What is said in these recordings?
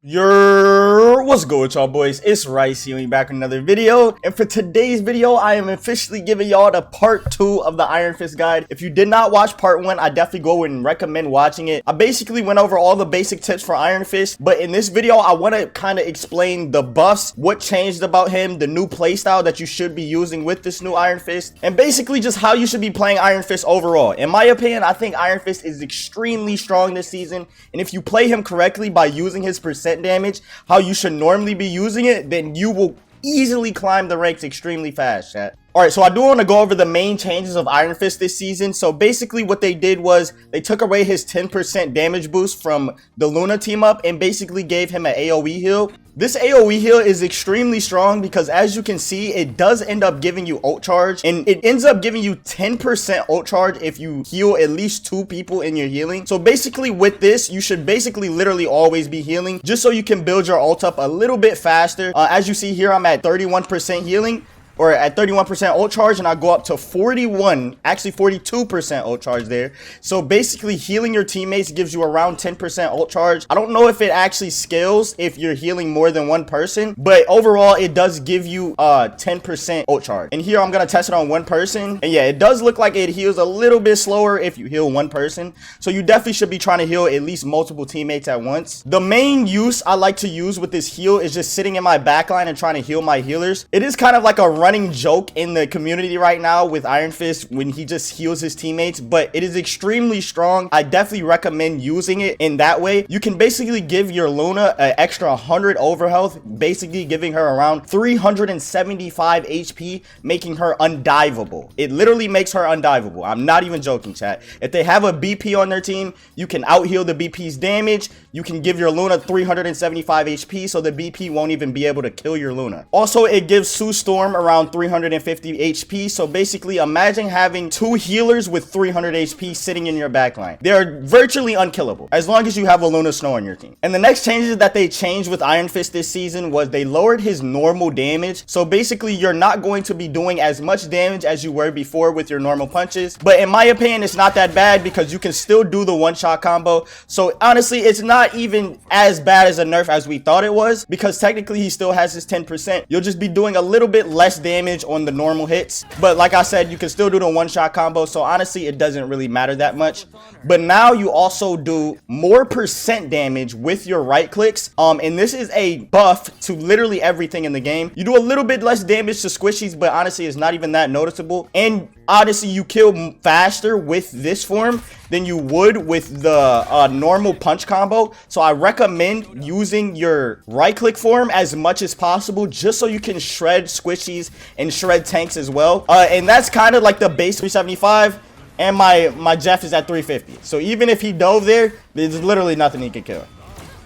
What's good with y'all boys? It's Ricey and we back with another video. And for today's video, I am officially giving y'all the part 2 of the Ironfist guide. If you did not watch part 1, I definitely go and recommend watching it. I basically went over all the basic tips for Ironfist, but in this video, I want to kind of explain the buffs, what changed about him, the new playstyle that you should be using with this new Ironfist, and basically just how you should be playing Ironfist overall. In my opinion, I think Ironfist is extremely strong this season, and if you play him correctly by using his percent damage how you should normally be using it, then you will easily climb the ranks extremely fast, chat. Alright, so I do want to go over the main changes of Ironfist this season. So basically what they did was they took away his 10% damage boost from the Luna team up and basically gave him an AoE heal. This AoE heal is extremely strong because as you can see, it does end up giving you ult charge, and it ends up giving you 10% ult charge if you heal at least 2 people in your healing. So basically with this, you should basically literally always be healing just so you can build your ult up a little bit faster. As you see here, I'm at 31% healing, or at 31% ult charge, and I go up to 42% ult charge there. So basically healing your teammates gives you around 10% ult charge. I don't know if it actually scales if you're healing more than one person, but overall it does give you 10% ult charge. And here I'm gonna test it on one person, and yeah, it does look like it heals a little bit slower if you heal one person. So you definitely should be trying to heal at least multiple teammates at once. The main use I like to use with this heal is just sitting in my backline and trying to heal my healers. It is kind of like a running joke in the community right now with Ironfist when he just heals his teammates, but it is extremely strong. I definitely recommend using it in that way. You can basically give your Luna an extra 100 overhealth, basically giving her around 375 HP, making her undiveable. It literally makes her undiveable. I'm not even joking, chat. If they have a BP on their team, you can out heal the BP's damage. You can give your Luna 375 HP so the BP won't even be able to kill your Luna. Also, it gives Sue Storm around 350 HP. So basically imagine having 2 healers with 300 HP sitting in your backline. They are virtually unkillable as long as you have a Luna Snow on your team. And the next changes that they changed with Ironfist this season was they lowered his normal damage. So basically you're not going to be doing as much damage as you were before with your normal punches. But in my opinion, it's not that bad because you can still do the one-shot combo. So honestly, it's not even as bad as a nerf as we thought it was, because technically he still has his 10%. You'll just be doing a little bit less damage on the normal hits, but like I said, you can still do the one-shot combo, so honestly it doesn't really matter that much. But now you also do more percent damage with your right clicks, and this is a buff to literally everything in the game. You do a little bit less damage to squishies, but honestly it's not even that noticeable, and honestly you kill faster with this form than you would with the normal punch combo. So I recommend using your right click form as much as possible just so you can shred squishies and shred tanks as well. And that's kind of like the base 375, and my Jeff is at 350. So even if he dove there, there's literally nothing he could kill.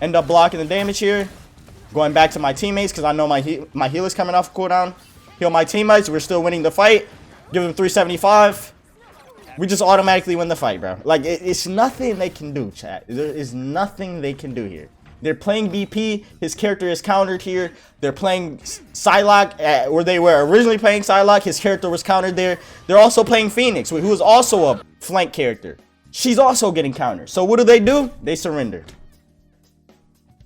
End up blocking the damage here, going back to my teammates because I know my heal is coming off cooldown. Heal my teammates. We're still winning the fight. Give them 375. We just automatically win the fight, bro. Like, it's nothing they can do, chat. There is nothing they can do here. They're playing BP. His character is countered here. They're playing Psylocke, or they were originally playing Psylocke. His character was countered there. They're also playing Phoenix, who is also a flank character. She's also getting countered. So what do? They surrender.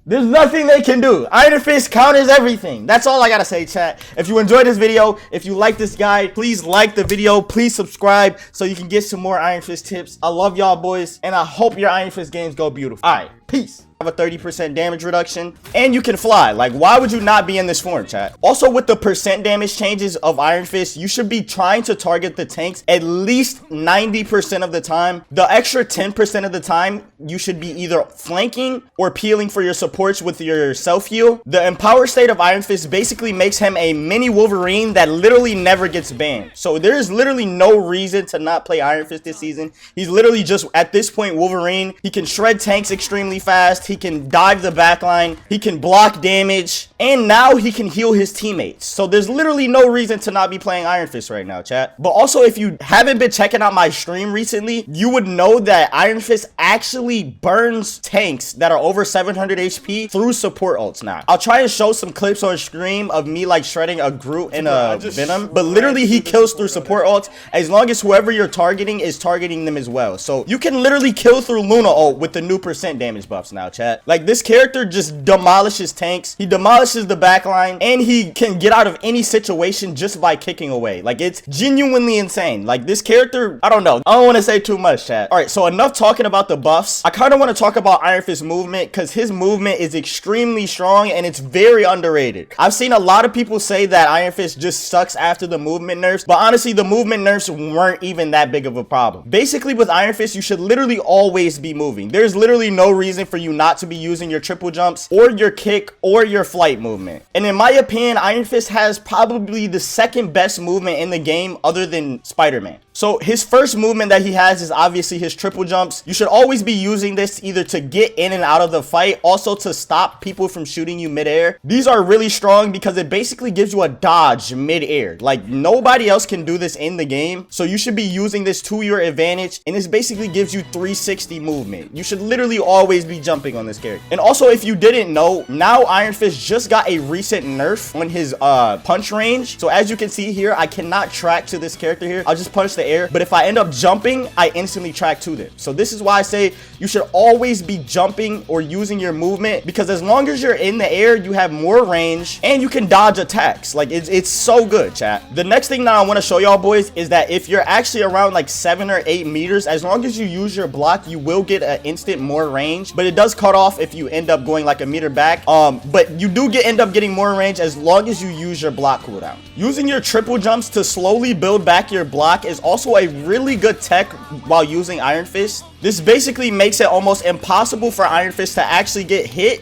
There's nothing they can do. Ironfist counters everything. That's all I gotta say, chat. If you enjoyed this video, if you like this guide, please like the video. Please subscribe so you can get some more Ironfist tips. I love y'all boys, and I hope your Ironfist games go beautiful. All right, peace. Have a 30% damage reduction, and you can fly. Like, why would you not be in this form, chat? Also, with the percent damage changes of Ironfist, you should be trying to target the tanks at least 90% of the time. The extra 10% of the time, you should be either flanking or peeling for your supports with your self-heal. The empower state of Ironfist basically makes him a mini Wolverine that literally never gets banned. So there is literally no reason to not play Ironfist this season. He's literally just, at this point, Wolverine. He can shred tanks extremely fast. He can dive the backline, he can block damage, and now he can heal his teammates. So there's literally no reason to not be playing Ironfist right now, chat. But also, if you haven't been checking out my stream recently, you would know that Ironfist actually burns tanks that are over 700 HP through support ults now. I'll try and show some clips on stream of me like shredding a Groot and a Venom, but literally he kills through support ults as long as whoever you're targeting is targeting them as well. So you can literally kill through Luna ult with the new percent damage buffs now, chat. chat. Like, this character just demolishes tanks. He demolishes the backline, and he can get out of any situation just by kicking away. Like, it's genuinely insane. Like, this character, I don't know. I don't want to say too much, chat. All right, so enough talking about the buffs. I kind of want to talk about Ironfist's movement because his movement is extremely strong and it's very underrated. I've seen a lot of people say that Ironfist just sucks after the movement nerfs, but honestly, the movement nerfs weren't even that big of a problem. Basically, with Ironfist, you should literally always be moving. There's literally no reason for you not to be using your triple jumps or your kick or your flight movement. And in my opinion, Ironfist has probably the second best movement in the game other than Spider-Man. So his first movement that he has is obviously his triple jumps. You should always be using this either to get in and out of the fight, also to stop people from shooting you midair. These are really strong because it basically gives you a dodge midair. Like, nobody else can do this in the game, so you should be using this to your advantage, and this basically gives you 360 movement. You should literally always be jumping on this character. And also, if you didn't know, now Iron Fist just got a recent nerf on his punch range. So as you can see here, I cannot track to this character here. I'll just punch the air, but if I end up jumping, I instantly track to them. So this is why I say you should always be jumping or using your movement, because as long as you're in the air, you have more range and you can dodge attacks. Like, it's so good, chat. The next thing that I want to show y'all boys is that if you're actually around like 7 or 8 meters, as long as you use your block, you will get an instant more range, but it does cut off if you end up going like a meter back. But you do end up getting more range as long as you use your block cooldown. Using your triple jumps to slowly build back your block is also a really good tech while using Iron Fist. This basically makes it almost impossible for Iron Fist to actually get hit,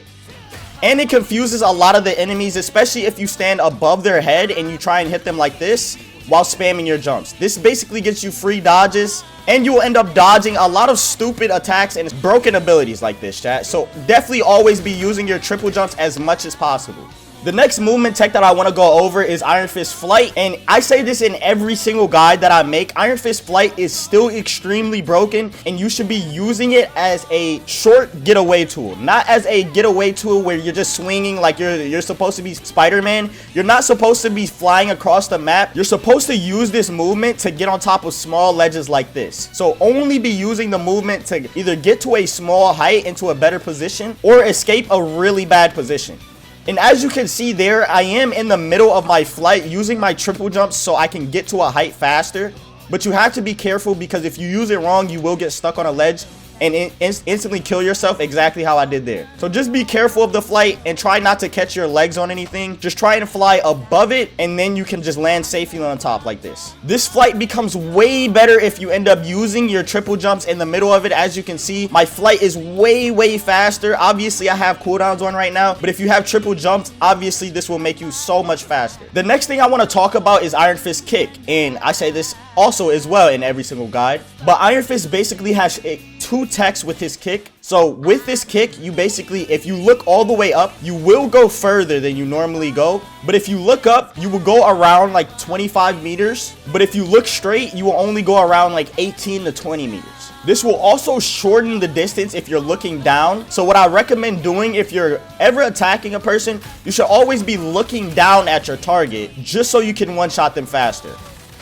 and it confuses a lot of the enemies, especially if you stand above their head and you try and hit them like this while spamming your jumps. This basically gets you free dodges, and you will end up dodging a lot of stupid attacks and broken abilities like this, chat. So definitely always be using your triple jumps as much as possible. The next movement tech that I want to go over is Iron Fist Flight, and I say this in every single guide that I make. Iron Fist Flight is still extremely broken, and you should be using it as a short getaway tool, not as a getaway tool where you're just swinging like you're supposed to be Spider-Man. You're not supposed to be flying across the map. You're supposed to use this movement to get on top of small ledges like this. So only be using the movement to either get to a small height into a better position or escape a really bad position. And as you can see there, I am in the middle of my flight using my triple jumps so I can get to a height faster. But you have to be careful, because if you use it wrong, you will get stuck on a ledge and instantly kill yourself, exactly how I did there. So just be careful of the flight and try not to catch your legs on anything. Just try and fly above it, and then you can just land safely on top like this. This flight becomes way better if you end up using your triple jumps in the middle of it. As you can see, my flight is way faster. Obviously, I have cooldowns on right now, but if you have triple jumps, obviously this will make you so much faster. The next thing I want to talk about is Iron Fist Kick, and I say this also as well in every single guide, but Iron Fist basically has two techs with his kick. So with this kick, you basically, if you look all the way up, you will go further than you normally go. But if you look up, you will go around like 25 meters. But if you look straight, you will only go around like 18 to 20 meters. This will also shorten the distance if you're looking down. So what I recommend doing if you're ever attacking a person, you should always be looking down at your target just so you can one-shot them faster.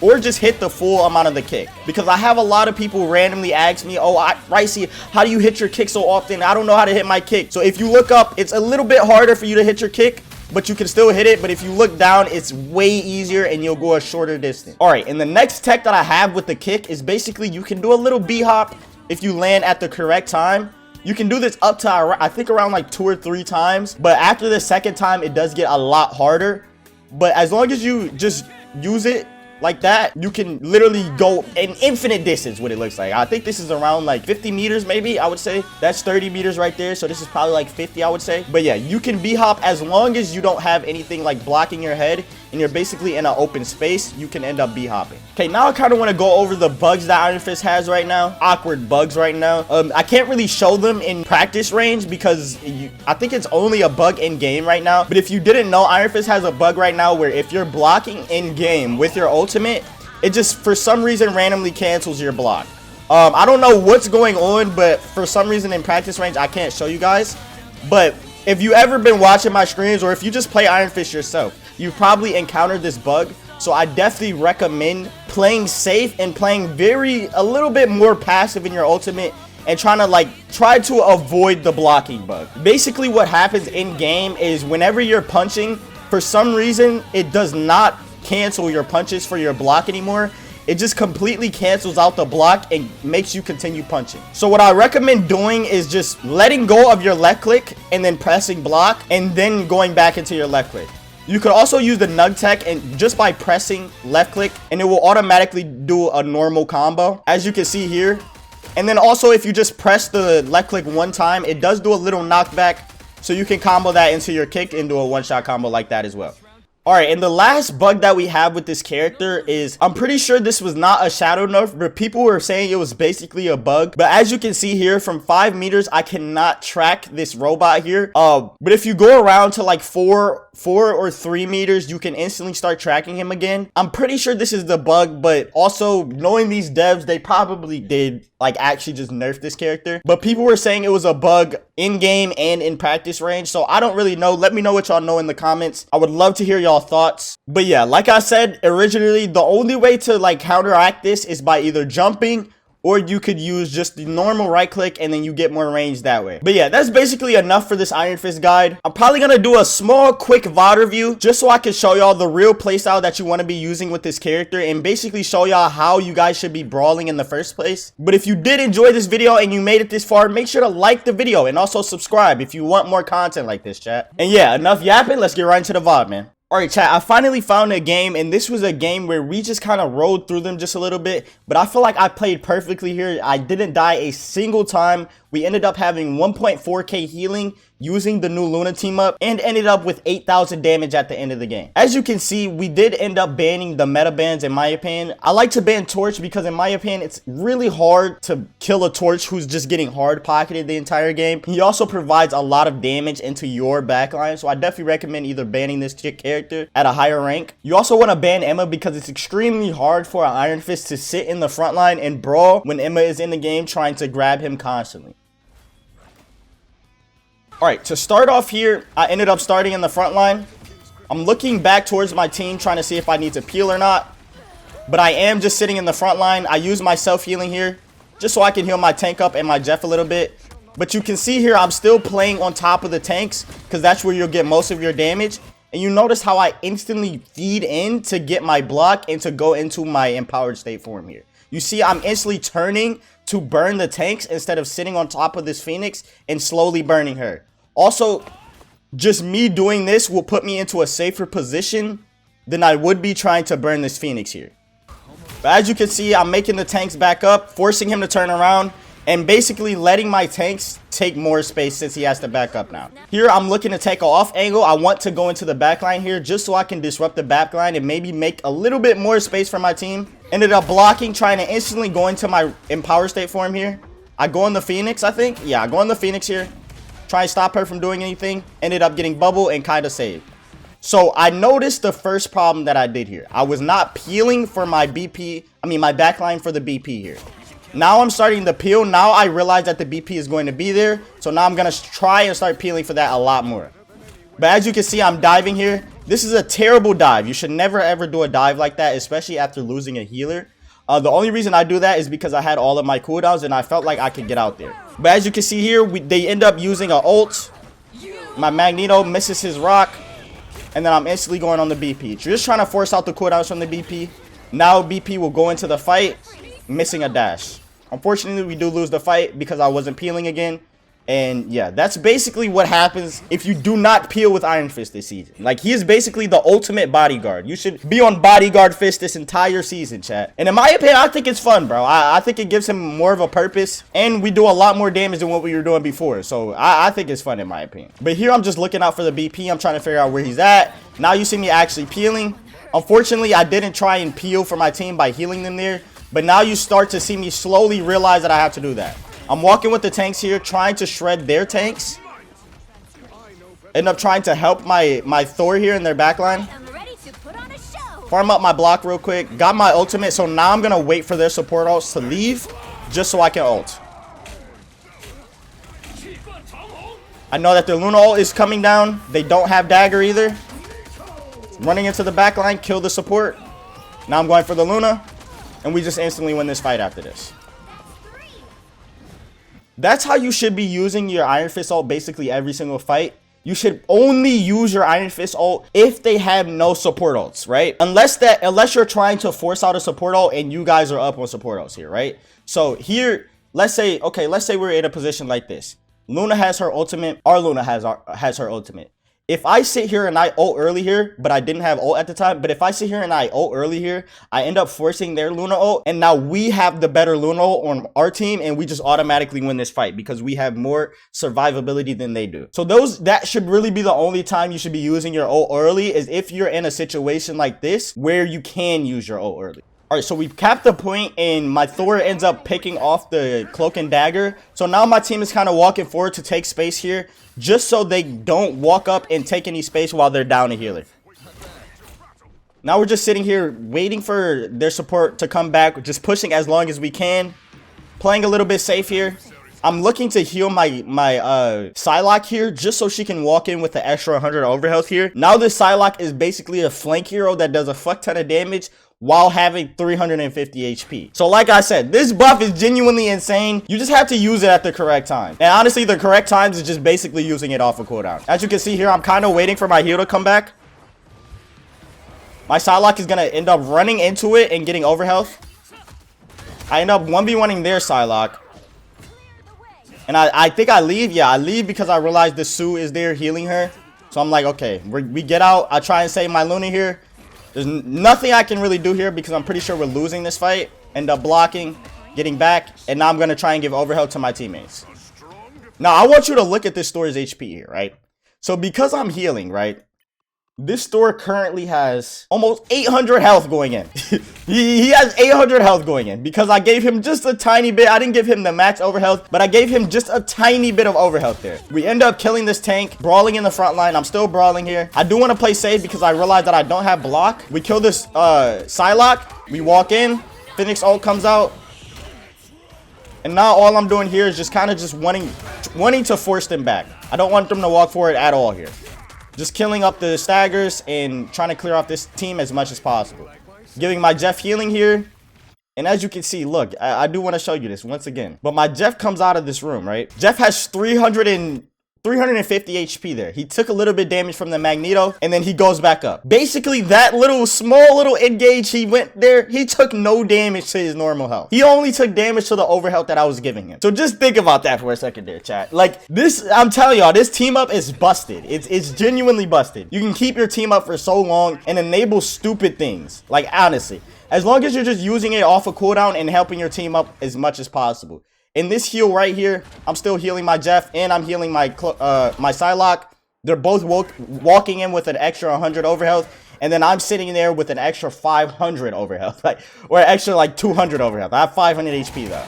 Or just hit the full amount of the kick. Because I have a lot of people randomly ask me, oh, Ricey, how do you hit your kick so often? I don't know how to hit my kick. So if you look up, it's a little bit harder for you to hit your kick, but you can still hit it. But if you look down, it's way easier and you'll go a shorter distance. All right, and the next tech that I have with the kick is basically you can do a little B-hop if you land at the correct time. You can do this up to, I think, around like 2 or 3 times. But after the second time, it does get a lot harder. But as long as you just use it like that, you can literally go an infinite distance, what it looks like. I think this is around like 50 meters maybe, I would say. That's 30 meters right there, so this is probably like 50, I would say. But yeah, you can B-hop as long as you don't have anything like blocking your head and you're basically in an open space. You can end up B-hopping. Okay, now I kind of want to go over the bugs that Iron Fist has right now. Awkward bugs right now. I can't really show them in practice range because I think it's only a bug in game right now. But if you didn't know, Iron Fist has a bug right now where if you're blocking in game with your ultimate, it just for some reason randomly cancels your block. I don't know what's going on, but for some reason in practice range I can't show you guys. But if you ever been watching my streams, or if you just play Iron Fist yourself, you've probably encountered this bug. So I definitely recommend playing safe and playing a little bit more passive in your ultimate and try to avoid the blocking bug. Basically what happens in game is whenever you're punching, for some reason it does not cancel your punches for your block anymore. It just completely cancels out the block and makes you continue punching. So what I recommend doing is just letting go of your left click and then pressing block and then going back into your left click. You could also use the nug tech and just by pressing left click and it will automatically do a normal combo, as you can see here. And then also if you just press the left click one time, it does do a little knockback, so you can combo that into your kick and do a one-shot combo like that as well. Alright, and the last bug that we have with this character is, I'm pretty sure this was not a shadow nerf, but people were saying it was basically a bug. But as you can see here, from 5 meters, I cannot track this robot here. But if you go around to like 4 or 3 meters, you can instantly start tracking him again. I'm pretty sure this is the bug, but also knowing these devs, they probably did like actually just nerf this character. But people were saying it was a bug in game and in practice range, so I don't really know. Let me know what y'all know in the comments. I would love to hear y'all thoughts. But yeah, like I said originally, the only way to like counteract this is by either jumping, or you could use just the normal right click and then you get more range that way. But yeah, that's basically enough for this Iron Fist guide. I'm probably gonna do a small quick VOD review just so I can show y'all the real playstyle that you want to be using with this character and basically show y'all how you guys should be brawling in the first place. But if you did enjoy this video and you made it this far, make sure to like the video and also subscribe if you want more content like this, chat. And yeah, enough yapping, let's get right into the VOD, man. Alright chat, I finally found a game, and this was a game where we just kind of rode through them just a little bit, but I feel like I played perfectly here. I didn't die a single time. We ended up having 1.4k healing using the new Luna team up and ended up with 8,000 damage at the end of the game. As you can see, we did end up banning the meta bans in my opinion. I like to ban Torch because in my opinion, it's really hard to kill a Torch who's just getting hard pocketed the entire game. He also provides a lot of damage into your backline, so I definitely recommend either banning this character at a higher rank. You also want to ban Emma because it's extremely hard for an Iron Fist to sit in the front line and brawl when Emma is in the game trying to grab him constantly. Alright, to start off here, I ended up starting in the front line. I'm looking back towards my team trying to see if I need to peel or not. But I am just sitting in the front line. I use my self-healing here just so I can heal my tank up and my Jeff a little bit. But you can see here I'm still playing on top of the tanks because that's where you'll get most of your damage. And you notice how I instantly feed in to get my block and to go into my empowered state form here. You see I'm instantly turning to burn the tanks instead of sitting on top of this Phoenix and slowly burning her. Also, just me doing this will put me into a safer position than I would be trying to burn this Phoenix here. But as you can see, I'm making the tanks back up, forcing him to turn around, and basically letting my tanks take more space since he has to back up now. Here, I'm looking to take an off angle. I want to go into the backline here just so I can disrupt the backline and maybe make a little bit more space for my team. Ended up blocking, trying to instantly go into my empower state form here. I go on the Phoenix, I think. Yeah, I go on the Phoenix here. Try and stop her from doing anything. Ended up getting bubble and kind of saved. So I noticed the first problem that I did here. I was not peeling for my BP. I mean my backline for the BP here. Now I'm starting to peel. Now I realize that the BP is going to be there. So now I'm going to try and start peeling for that a lot more. But as you can see, I'm diving here. This is a terrible dive. You should never ever do a dive like that, especially after losing a healer. The only reason I do that is because I had all of my cooldowns and I felt like I could get out there. But as you can see here, they end up using an ult. My Magneto misses his rock. And then I'm instantly going on the BP. Just trying to force out the cooldowns from the BP. Now BP will go into the fight, missing a dash. Unfortunately, we do lose the fight because I wasn't peeling again. And yeah, that's basically what happens if you do not peel with Iron Fist this season. Like, he is basically the ultimate bodyguard. You should be on bodyguard Fist this entire season, chat. And in my opinion, I think it's fun, bro. I think it gives him more of a purpose. And we do a lot more damage than what we were doing before. So I think it's fun in my opinion. But here I'm just looking out for the BP. I'm trying to figure out where he's at. Now you see me actually peeling. Unfortunately, I didn't try and peel for my team by healing them there. But now you start to see me slowly realize that I have to do that. I'm walking with the tanks here, trying to shred their tanks. End up trying to help my Thor here in their backline. Farm up my block real quick. Got my ultimate, so now I'm going to wait for their support ults to leave just so I can ult. I know that their Luna ult is coming down. They don't have dagger either. Running into the backline, kill the support. Now I'm going for the Luna. And we just instantly win this fight after this. That's how you should be using your Iron Fist ult basically every single fight. You should only use your Iron Fist ult if they have no support ults, right? Unless you're trying to force out a support ult and you guys are up on support ults here, right? So here, let's say we're in a position like this. Luna has her ultimate. Our Luna has her ultimate. If I sit here and I ult early here, but I didn't have ult at the time, but if I sit here and I ult early here, I end up forcing their Luna ult, and now we have the better Luna ult on our team, and we just automatically win this fight because we have more survivability than they do. So that should really be the only time you should be using your ult early, is if you're in a situation like this where you can use your ult early. All right, so we've capped the point, and my Thor ends up picking off the cloak and dagger. So now my team is kind of walking forward to take space here, just so they don't walk up and take any space while they're down a healer. Now we're just sitting here waiting for their support to come back, just pushing as long as we can, playing a little bit safe here. I'm looking to heal my Psylocke here, just so she can walk in with the extra 100 overhealth here. Now this Psylocke is basically a flank hero that does a fuck ton of damage while having 350 HP. So like I said, this buff is genuinely insane. You just have to use it at the correct time. And honestly, the correct times is just basically using it off a cooldown. As you can see here, I'm kind of waiting for my heal to come back. My Psylocke is going to end up running into it and getting overhealth. I end up 1v1ing their Psylocke. And I think I leave. Yeah, I leave because I realized the Sue is there healing her. So I'm like, okay, we get out. I try and save my Luna here. There's nothing I can really do here because I'm pretty sure we're losing this fight. End up blocking, getting back, and now I'm going to try and give overhealth to my teammates. Now, I want you to look at this store's HP here, right? So because I'm healing, right? This store currently has almost 800 health going in. he has 800 health going in because I gave him just a tiny bit. I didn't give him the max overhealth, but I gave him just a tiny bit of overhealth there. We end up killing this tank, brawling in the front line. I'm still brawling here. I do want to play safe because I realized that I don't have block. We kill this Psylocke. We walk in. Phoenix ult comes out. And now all I'm doing here is just kind of just wanting to force them back. I don't want them to walk forward at all here. Just killing up the staggers and trying to clear off this team as much as possible. Giving my Jeff healing here. And as you can see, look, I do want to show you this once again. But my Jeff comes out of this room, right? Jeff has 350 HP there. He took a little bit damage from the Magneto, and then he goes back up. Basically, that small little engage he went there, he took no damage to his normal health. He only took damage to the overhealth that I was giving him. So just think about that for a second there, chat. Like, this, I'm telling y'all, this team up is busted. It's genuinely busted. You can keep your team up for so long and enable stupid things. Like, honestly, as long as you're just using it off a cooldown and helping your team up as much as possible. In this heal right here, I'm still healing my Jeff and I'm healing my Psylocke. They're both walking in with an extra 100 overhealth, and then I'm sitting there with an extra 500 overhealth, or extra like 200 overhealth. I have 500 HP though.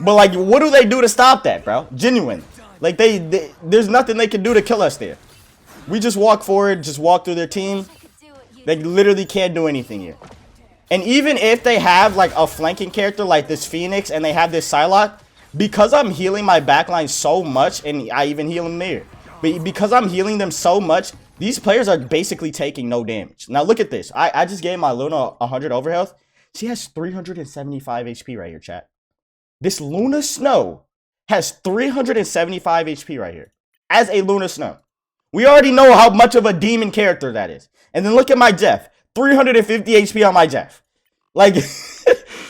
But like, what do they do to stop that, bro? Genuine. Like there's nothing they can do to kill us there. We just walk forward, just walk through their team. They literally can't do anything here. And even if they have like a flanking character like this Phoenix and they have this Psylocke, because I'm healing my backline so much, and I even heal them there, but because I'm healing them so much, these players are basically taking no damage. Now look at this. I just gave my Luna 100 overhealth. She has 375 HP right here, chat. This Luna Snow has 375 HP right here as a Luna Snow. We already know how much of a demon character that is. And then look at my Jeff. 350 HP on my Jeff. Like,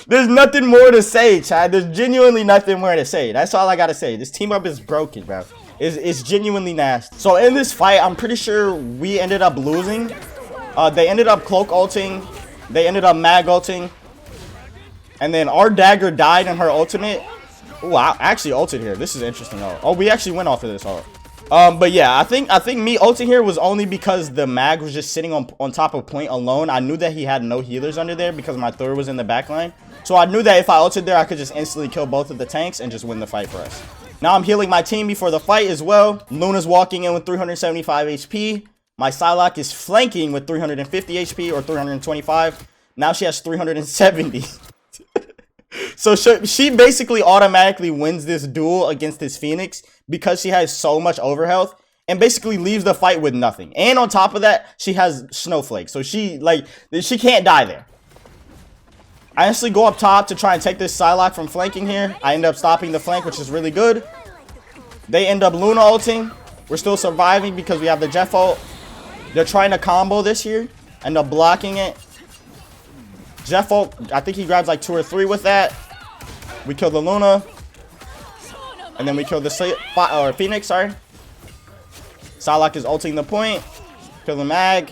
there's nothing more to say, Chad. There's genuinely nothing more to say. That's all I gotta say. This team up is broken, bro. It's genuinely nasty. So in this fight, I'm pretty sure we ended up losing. They ended up cloak ulting. They ended up mag ulting. And then our dagger died in her ultimate. Oh, I actually ulted here. This is interesting. Oh, we actually went off of this ult. But yeah, I think me ulting here was only because the mag was just sitting on top of point alone. I knew that he had no healers under there because my Thor was in the backline. So I knew that if I ulted there, I could just instantly kill both of the tanks and just win the fight for us. Now I'm healing my team before the fight as well. Luna's walking in with 375 HP. My Psylocke is flanking with 350 HP or 325. Now she has 370. So she basically automatically wins this duel against this Phoenix because she has so much overhealth and basically leaves the fight with nothing. And on top of that, she has Snowflake. So she can't die there. I instantly go up top to try and take this Psylocke from flanking here. I end up stopping the flank, which is really good. They end up Luna ulting. We're still surviving because we have the Jeff ult. They're trying to combo this here. End up blocking it. Jeff ult, I think he grabs like 2 or 3 with that. We kill the Luna. And then we kill the Phoenix, sorry. Psylocke is ulting the point. Kill the mag.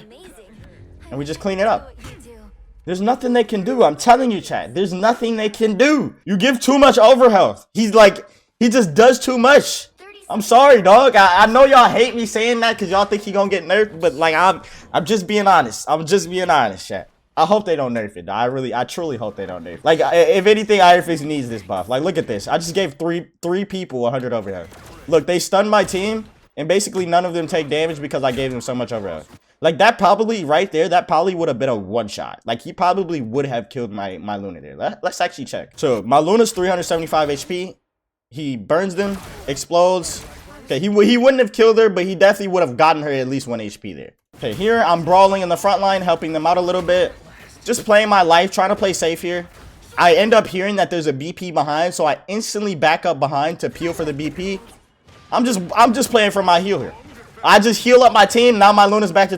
And we just clean it up. There's nothing they can do. I'm telling you, chat. There's nothing they can do. You give too much overhealth. He's like, he just does too much. I'm sorry, dog. I know y'all hate me saying that because y'all think he gonna get nerfed. But like, I'm just being honest. I'm just being honest, chat. I hope they don't nerf it. I truly hope they don't nerf it. Like, if anything, Ironfist needs this buff. Like, look at this. I just gave three people 100 overhealth. Look, they stunned my team. And basically, none of them take damage because I gave them so much overhealth. Like, that probably, right there, that probably would have been a one-shot. Like, he probably would have killed my Luna there. Let's actually check. So, my Luna's 375 HP. He burns them, explodes. Okay, he wouldn't have killed her, but he definitely would have gotten her at least 1 HP there. Okay, here, I'm brawling in the front line, helping them out a little bit. Just playing my life, trying to play safe here. I end up hearing that there's a BP behind, so I instantly back up behind to peel for the BP. I'm just playing for my heal here. I just heal up my team. Now my Luna's back to 3.